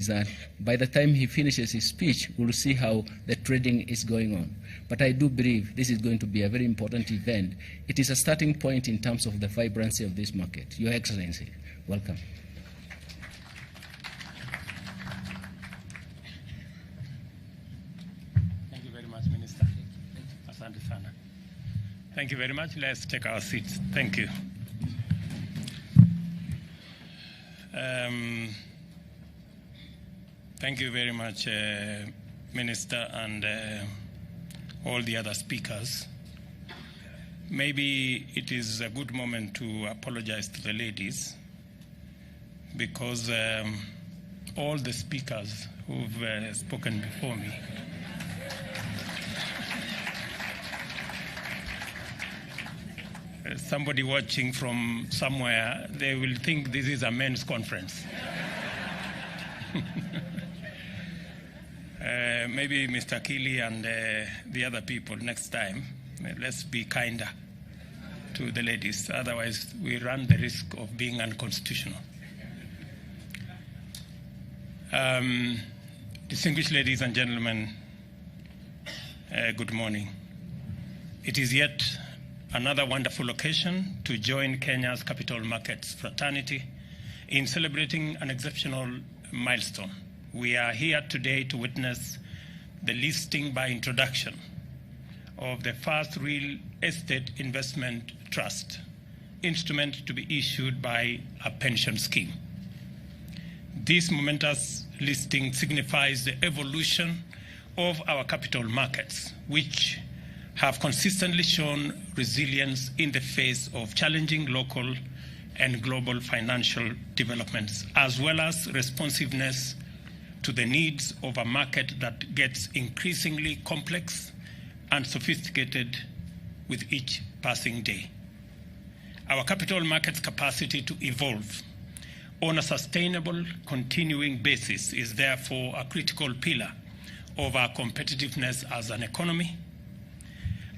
that by the time he finishes his speech, we'll see how the trading is going on. But I do believe this is going to be a very important event. It is a starting point in terms of the vibrancy of this market. Your Excellency, welcome. Thank you very much, Minister. Asante sana. Thank you very much. Let's take our seats. Thank you. Thank you very much, Minister, and all the other speakers. Maybe it is a good moment to apologize to the ladies, because all the speakers who've spoken before me somebody watching from somewhere, they will think this is a men's conference. Maybe Mr. Kili and the other people next time, let's be kinder to the ladies. Otherwise, we run the risk of being unconstitutional. Distinguished ladies and gentlemen, good morning. It is yet another wonderful occasion to join Kenya's capital markets fraternity in celebrating an exceptional milestone. We are here today to witness the listing by introduction of the first real estate investment trust instrument to be issued by a pension scheme. This momentous listing signifies the evolution of our capital markets, which have consistently shown resilience in the face of challenging local and global financial developments, as well as responsiveness to the needs of a market that gets increasingly complex and sophisticated with each passing day. Our capital markets capacity to evolve on a sustainable, continuing basis is therefore a critical pillar of our competitiveness as an economy,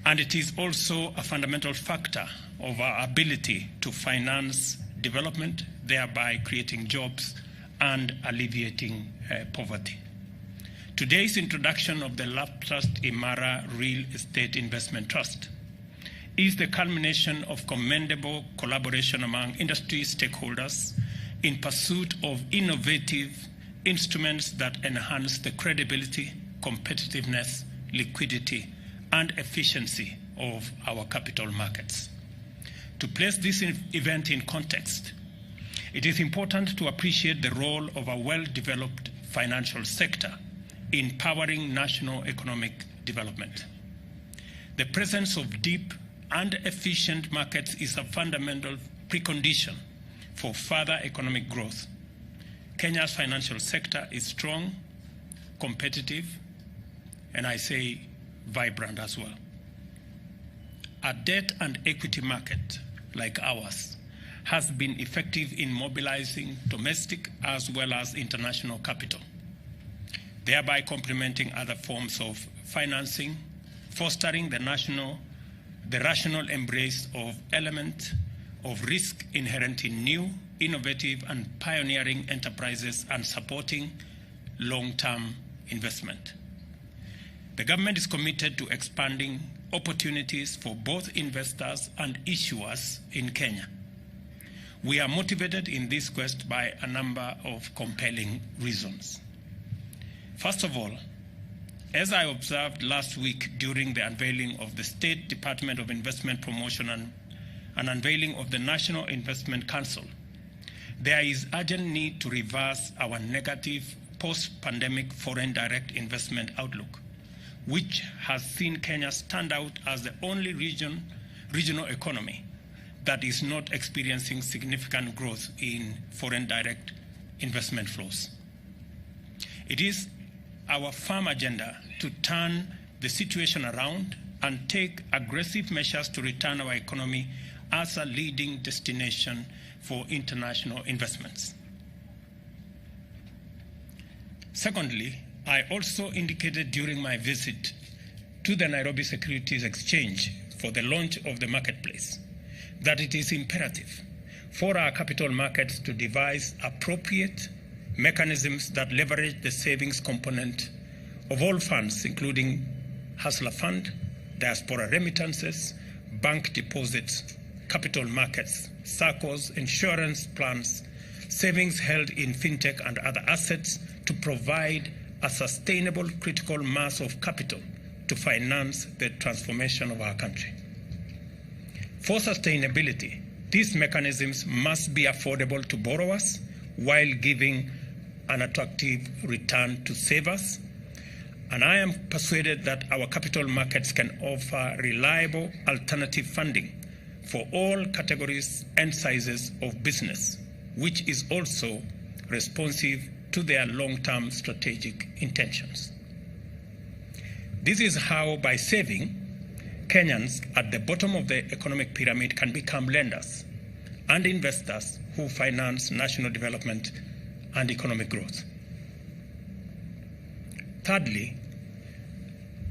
and it is also a fundamental factor of our ability to finance development, thereby creating jobs and alleviating poverty. Today's introduction of the Laptrust Imara Real Estate Investment Trust is the culmination of commendable collaboration among industry stakeholders in pursuit of innovative instruments that enhance the credibility, competitiveness, liquidity, and efficiency of our capital markets. To place this event in context, it is important to appreciate the role of a well-developed financial sector in powering national economic development. The presence of deep and efficient markets is a fundamental precondition for further economic growth. Kenya's financial sector is strong, competitive, and I say vibrant as well. A debt and equity market like ours has been effective in mobilizing domestic as well as international capital, thereby complementing other forms of financing, fostering the rational embrace of elements of risk inherent in new, innovative, and pioneering enterprises, and supporting long-term investment. The government is committed to expanding opportunities for both investors and issuers in Kenya. We are motivated in this quest by a number of compelling reasons. First of all, as I observed last week during the unveiling of the State Department of Investment Promotion and unveiling of the National Investment Council, there is urgent need to reverse our negative post-pandemic foreign direct investment outlook, which has seen Kenya stand out as the only regional economy that is not experiencing significant growth in foreign direct investment flows. It is our firm agenda to turn the situation around and take aggressive measures to return our economy as a leading destination for international investments. Secondly, I also indicated during my visit to the Nairobi Securities Exchange for the launch of the marketplace that it is imperative for our capital markets to devise appropriate, mechanisms that leverage the savings component of all funds, including Hustler Fund, diaspora remittances, bank deposits, capital markets, SACCOs, insurance plans, savings held in fintech and other assets, to provide a sustainable critical mass of capital to finance the transformation of our country. For sustainability, these mechanisms must be affordable to borrowers while giving an attractive return to savers. And I am persuaded that our capital markets can offer reliable alternative funding for all categories and sizes of business, which is also responsive to their long-term strategic intentions. This is how, by saving, Kenyans at the bottom of the economic pyramid can become lenders and investors who finance national development and economic growth. Thirdly,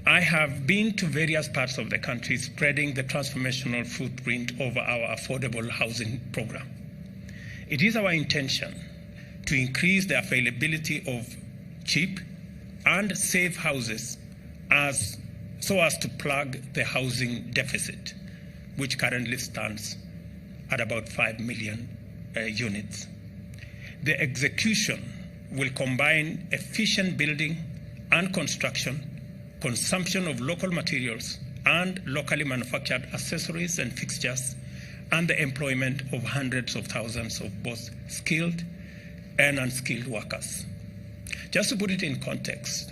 I have been to various parts of the country spreading the transformational footprint over our affordable housing program. It is our intention to increase the availability of cheap and safe houses so as to plug the housing deficit, which currently stands at about 5 million units. The execution will combine efficient building and construction, consumption of local materials and locally manufactured accessories and fixtures, and the employment of hundreds of thousands of both skilled and unskilled workers. Just to put it in context,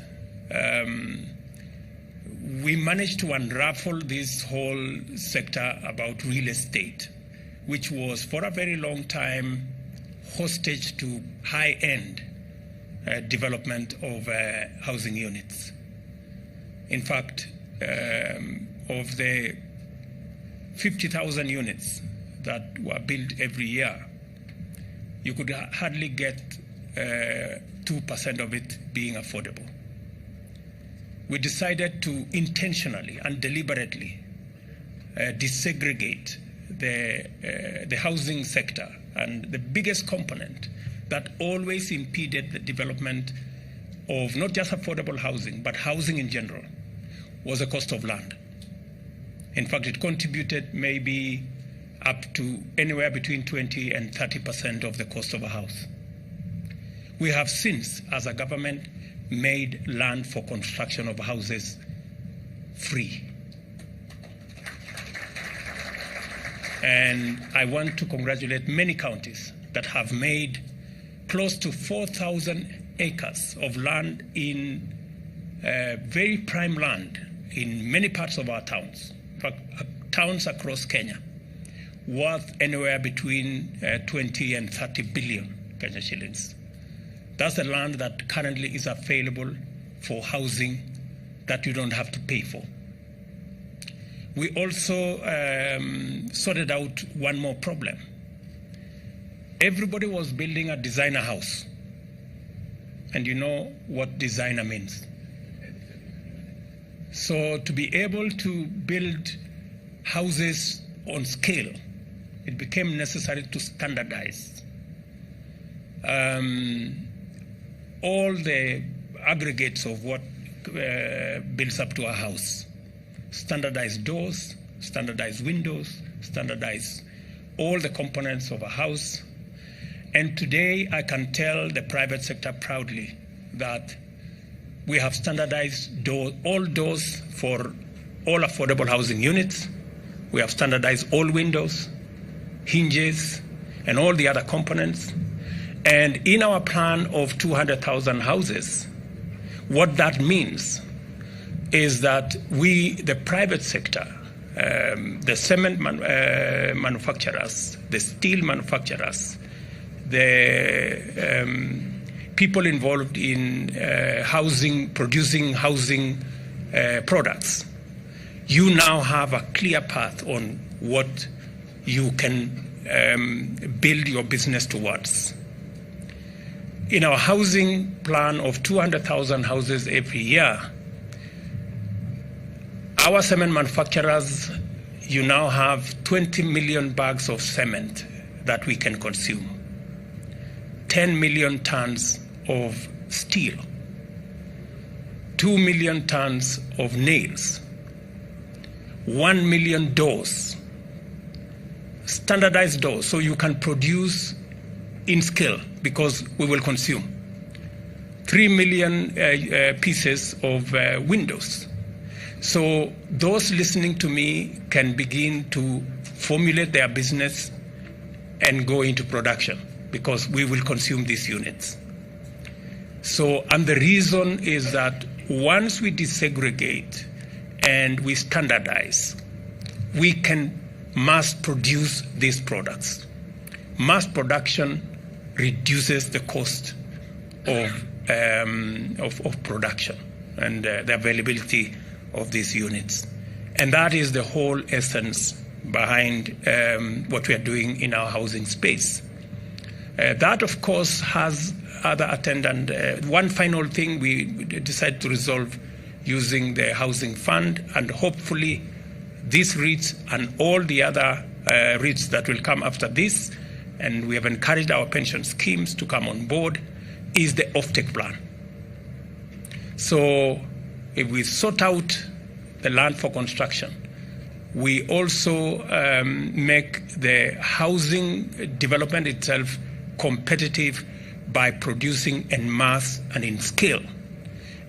we managed to unravel this whole sector about real estate, which was for a very long time hostage to high-end development of housing units. In fact, of the 50,000 units that were built every year, you could hardly get 2% of it being affordable. We decided to intentionally and deliberately desegregate the housing sector, and the biggest component that always impeded the development of not just affordable housing, but housing in general, was the cost of land. In fact, it contributed maybe up to anywhere between 20 and 30% of the cost of a house. We have since, as a government, made land for construction of houses free. And I want to congratulate many counties that have made close to 4,000 acres of land in very prime land in many parts of our towns, in fact, towns across Kenya, worth anywhere between 20 and 30 billion Kenya shillings. That's the land that currently is available for housing that you don't have to pay for. We also sorted out one more problem. Everybody was building a designer house. And you know what designer means. So to be able to build houses on scale, it became necessary to standardize all the aggregates of what builds up to a house. Standardize doors, standardize windows, standardize all the components of a house. And today I can tell the private sector proudly that we have standardized all doors for all affordable housing units. We have standardized all windows, hinges, and all the other components. And in our plan of 200,000 houses, what that means is that we, the private sector, the cement manufacturers, the steel manufacturers, the people involved in producing housing products, you now have a clear path on what you can build your business towards. In our housing plan of 200,000 houses every year, our cement manufacturers, you now have 20 million bags of cement that we can consume, 10 million tons of steel, 2 million tons of nails, 1 million doors, standardized doors, so you can produce in scale because we will consume. 3 million pieces of windows. So those listening to me can begin to formulate their business and go into production because we will consume these units. So, and the reason is that once we desegregate and we standardize, we can mass produce these products. Mass production reduces the cost of production and the availability of these units. And that is the whole essence behind what we are doing in our housing space. That, of course, has other attendant. One final thing we decided to resolve using the housing fund, and hopefully these REITs and all the other REITs that will come after this, and we have encouraged our pension schemes to come on board, is the offtake plan. So if we sort out the land for construction, we also make the housing development itself competitive by producing en masse and in scale.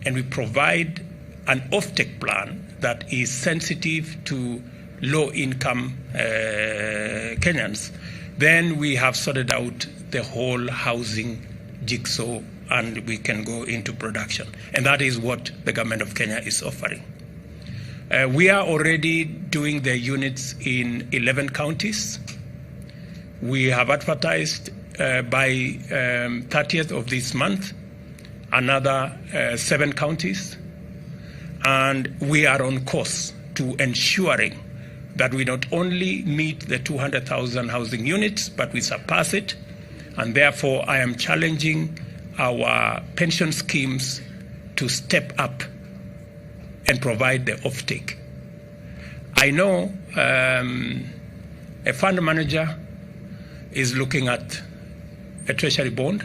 And we provide an offtake plan that is sensitive to low-income Kenyans. Then we have sorted out the whole housing jigsaw and we can go into production. And that is what the government of Kenya is offering. We are already doing the units in 11 counties. We have advertised by 30th of this month, another 7 counties. And we are on course to ensuring that we not only meet the 200,000 housing units, but we surpass it. And therefore, I am challenging our pension schemes to step up and provide the offtake. I know a fund manager is looking at a treasury bond,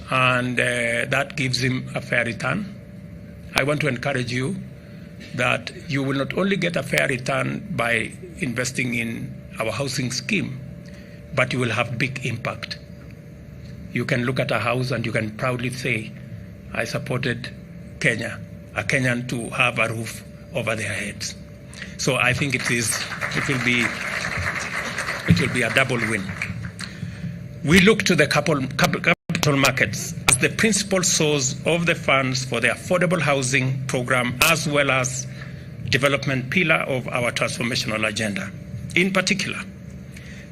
and that gives him a fair return. I want to encourage you that you will not only get a fair return by investing in our housing scheme, but you will have big impact. You can look at a house and you can proudly say, I supported Kenya, a Kenyan to have a roof over their heads. So I think it will be a double win. We look to the capital markets as the principal source of the funds for the affordable housing program, as well as development pillar of our transformational agenda. In particular,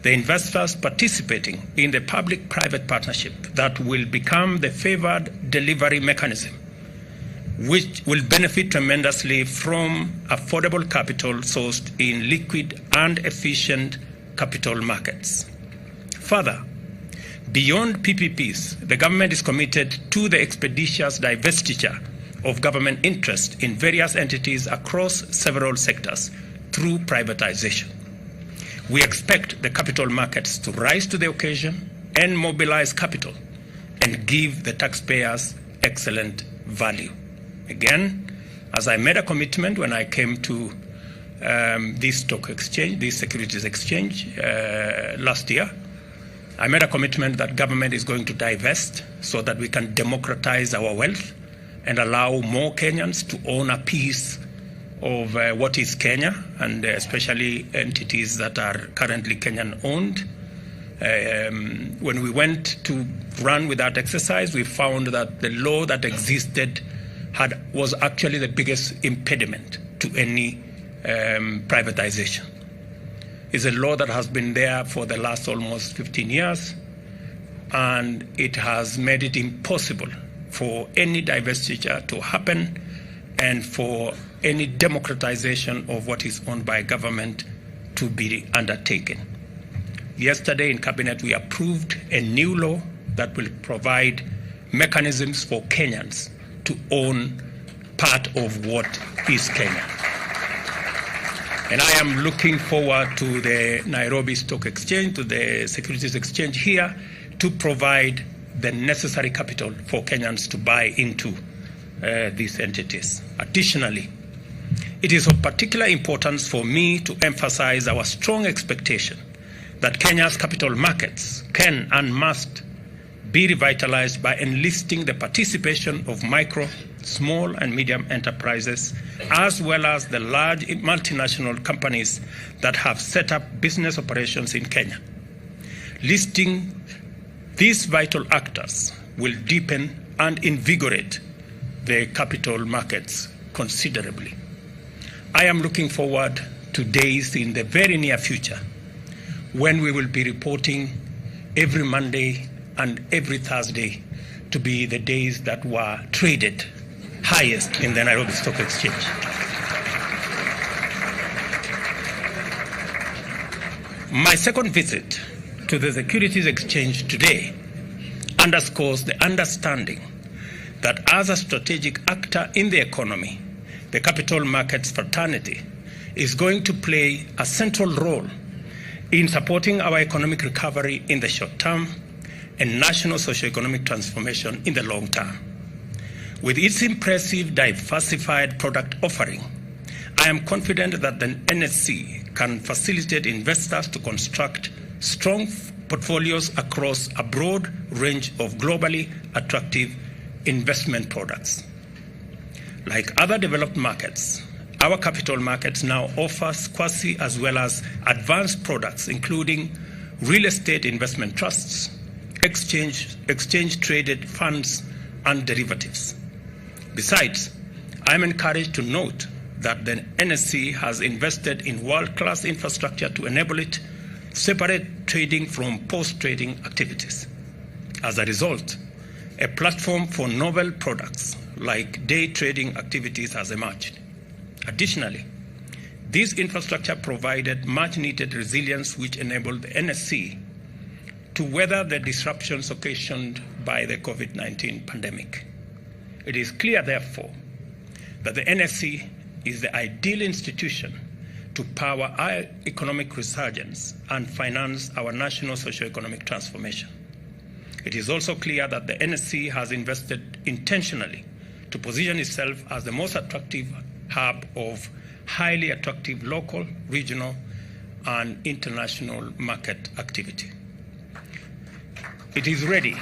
the investors participating in the public-private partnership that will become the favored delivery mechanism, which will benefit tremendously from affordable capital sourced in liquid and efficient capital markets. Further, beyond PPPs, the government is committed to the expeditious divestiture of government interest in various entities across several sectors through privatization. We expect the capital markets to rise to the occasion and mobilize capital and give the taxpayers excellent value. Again, as I made a commitment when I came to this stock exchange, this securities exchange last year, I made a commitment that government is going to divest so that we can democratize our wealth and allow more Kenyans to own a piece of what is Kenya, and especially entities that are currently Kenyan owned. When we went to run with that exercise, we found that the law that existed was actually the biggest impediment to any privatization. It's a law that has been there for the last almost 15 years, and it has made it impossible for any divestiture to happen and for any democratization of what is owned by government to be undertaken. Yesterday in Cabinet, we approved a new law that will provide mechanisms for Kenyans to own part of what is Kenya. And I am looking forward to the Nairobi Stock Exchange, to the Securities Exchange here, to provide the necessary capital for Kenyans to buy into these entities. Additionally, it is of particular importance for me to emphasize our strong expectation that Kenya's capital markets can and must be revitalized by enlisting the participation of micro, small and medium enterprises, as well as the large multinational companies that have set up business operations in Kenya. Listing these vital actors will deepen and invigorate the capital markets considerably. I am looking forward to days in the very near future when we will be reporting every Monday and every Thursday to be the days that were traded highest in the Nairobi Stock Exchange. My second visit to the Securities Exchange today underscores the understanding that as a strategic actor in the economy, the capital markets fraternity is going to play a central role in supporting our economic recovery in the short term and national socio-economic transformation in the long term. With its impressive diversified product offering, I am confident that the NSE can facilitate investors to construct strong portfolios across a broad range of globally attractive investment products. Like other developed markets, our capital markets now offers quasi as well as advanced products, including real estate investment trusts, exchange-traded funds, and derivatives. Besides, I am encouraged to note that the NSE has invested in world-class infrastructure to enable it separate trading from post-trading activities. As a result, a platform for novel products like day trading activities has emerged. Additionally, this infrastructure provided much-needed resilience which enabled the NSE to weather the disruptions occasioned by the COVID-19 pandemic. It is clear, therefore, that the NSE is the ideal institution to power our economic resurgence and finance our national socio-economic transformation. It is also clear that the NSE has invested intentionally to position itself as the most attractive hub of highly attractive local, regional, and international market activity. It is ready.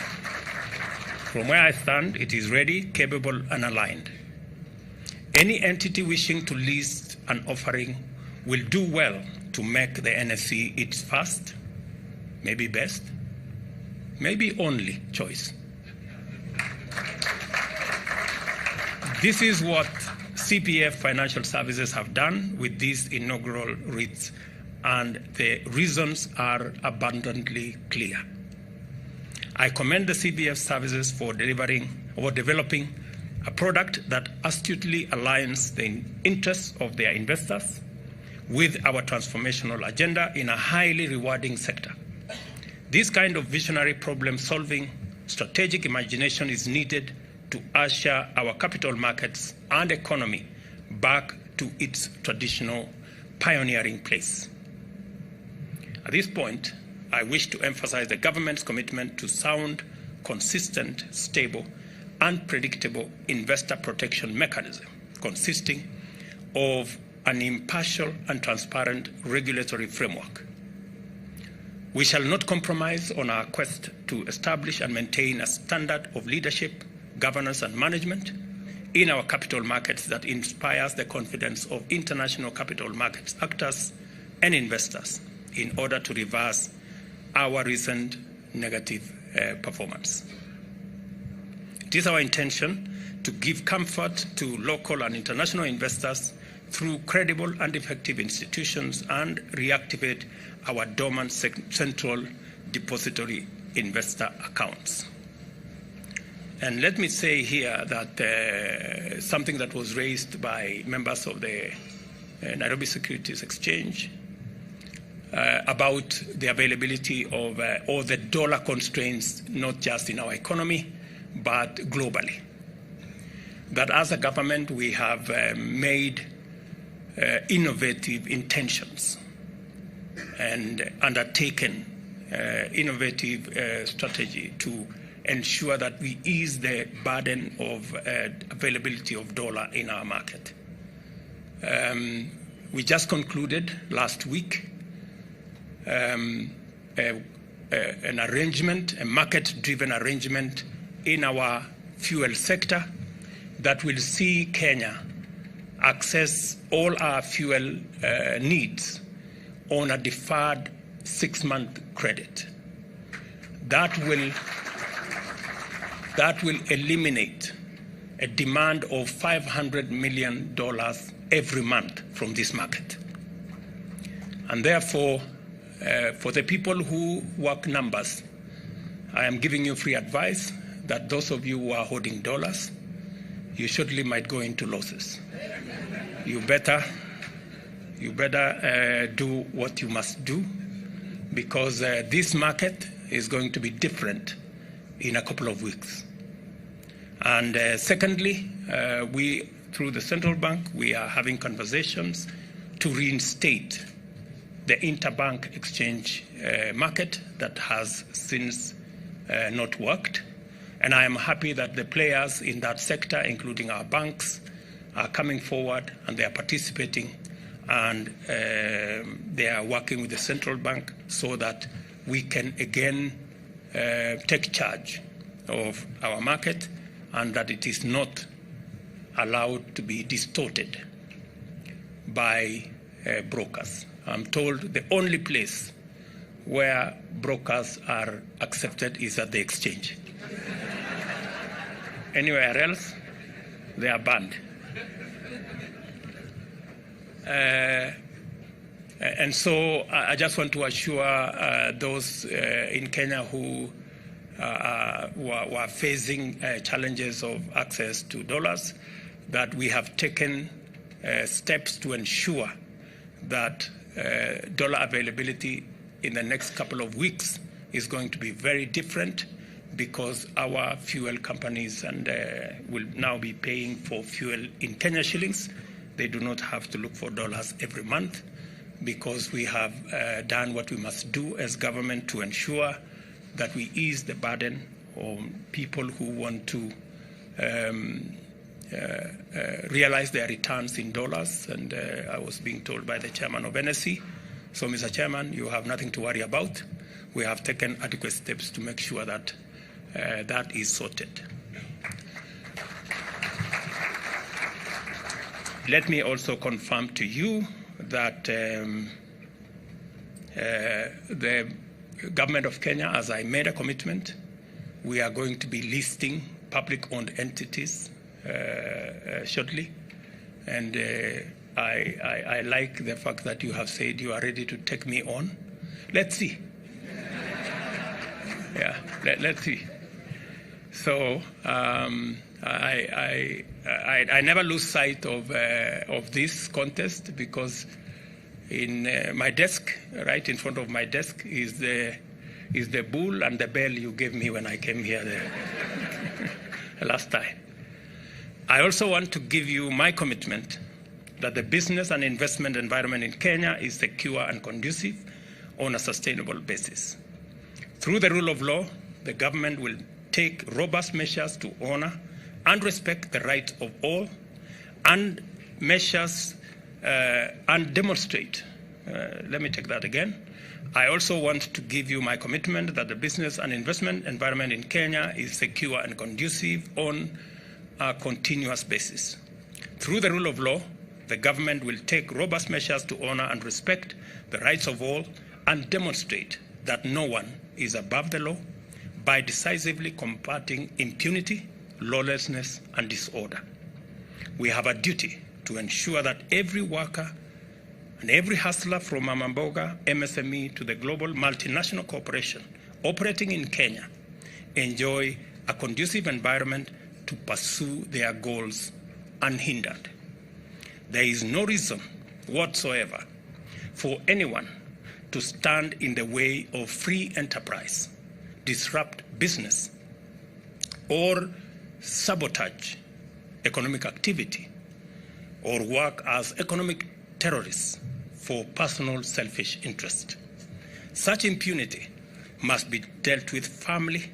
From where I stand, it is ready, capable, and aligned. Any entity wishing to list an offering will do well to make the NSE its first, maybe best, maybe only choice. This is what CPF Financial Services have done with these inaugural REITs, and the reasons are abundantly clear. I commend the CPF services for developing a product that astutely aligns the interests of their investors with our transformational agenda in a highly rewarding sector. This kind of visionary problem-solving strategic imagination is needed to usher our capital markets and economy back to its traditional pioneering place. At this point, I wish to emphasize the government's commitment to sound, consistent, stable, and predictable investor protection mechanism consisting of an impartial and transparent regulatory framework. We shall not compromise on our quest to establish and maintain a standard of leadership, governance, and management in our capital markets that inspires the confidence of international capital markets actors and investors in order to reverse our recent negative performance. It is our intention to give comfort to local and international investors through credible and effective institutions and reactivate our dormant central depository investor accounts. And let me say here that something that was raised by members of the Nairobi Securities Exchange about the availability of or the dollar constraints, not just in our economy, but globally. That as a government, we have made innovative intentions and undertaken innovative strategy to ensure that we ease the burden of availability of dollar in our market. We just concluded last week an arrangement, a market-driven arrangement in our fuel sector that will see Kenya access all our fuel needs on a deferred 6-month credit. That will eliminate a demand of $500 million every month from this market. And therefore, for the people who work numbers, I am giving you free advice that those of you who are holding dollars, you surely might go into losses. You better do what you must do, because this market is going to be different in a couple of weeks. And secondly, we, through the central bank, we are having conversations to reinstate the interbank exchange market that has since not worked. And I am happy that the players in that sector, including our banks, are coming forward and they are participating, and they are working with the central bank so that we can again take charge of our market and that it is not allowed to be distorted by brokers. I'm told the only place where brokers are accepted is at the exchange. Anywhere else, they are banned. And so I just want to assure those in Kenya who are facing challenges of access to dollars that we have taken steps to ensure that dollar availability in the next couple of weeks is going to be very different, because our fuel companies will now be paying for fuel in Kenya shillings. They do not have to look for dollars every month, because we have done what we must do as government to ensure that we ease the burden on people who want to realize their returns in dollars. And I was being told by the chairman of NSC, so Mr. Chairman, you have nothing to worry about. We have taken adequate steps to make sure that that is sorted. Let me also confirm to you that the government of Kenya, as I made a commitment, we are going to be listing public-owned entities shortly. And I like the fact that you have said you are ready to take me on. Let's see. Yeah, let's see. So I never lose sight of this contest, because in my desk, right in front of my desk, is the bull and the bell you gave me when I came here the last time. I also want to give you my commitment that the business and investment environment in Kenya is secure and conducive on a sustainable basis. Through the rule of law, the government will take robust measures to honor and respect the rights of all, and measures and demonstrate. Let me take that again. I also want to give you my commitment that the business and investment environment in Kenya is secure and conducive on a continuous basis. Through the rule of law, the government will take robust measures to honor and respect the rights of all, and demonstrate that no one is above the law by decisively combating impunity, lawlessness, and disorder. We have a duty to ensure that every worker and every hustler, from a Mamboga MSME to the global multinational corporation operating in Kenya, enjoy a conducive environment to pursue their goals unhindered. There is no reason whatsoever for anyone to stand in the way of free enterprise, disrupt business, or sabotage economic activity, or work as economic terrorists for personal selfish interest. Such impunity must be dealt with firmly,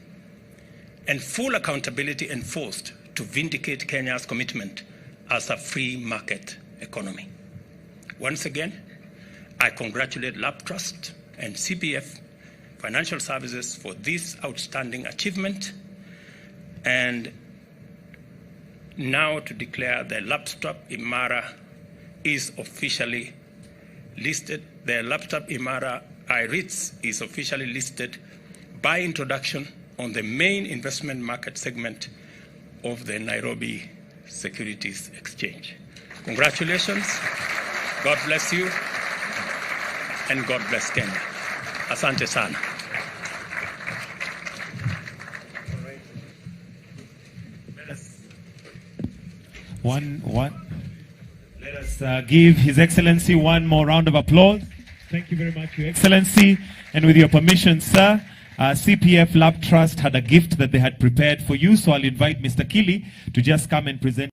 and full accountability enforced to vindicate Kenya's commitment as a free market economy. Once again, I congratulate Laptrust and CPF Financial Services for this outstanding achievement, and now to declare the Laptrust Imara is officially listed. The Laptrust Imara I-REITs is officially listed by introduction on the main investment market segment of the Nairobi Securities Exchange. Congratulations, God bless you, and God bless Kenya. Asante sana. Let us give His Excellency one more round of applause. Thank you very much, Your Excellency. And with your permission, sir, CPF Laptrust had a gift that they had prepared for you, so I'll invite Mr. Kili to just come and present.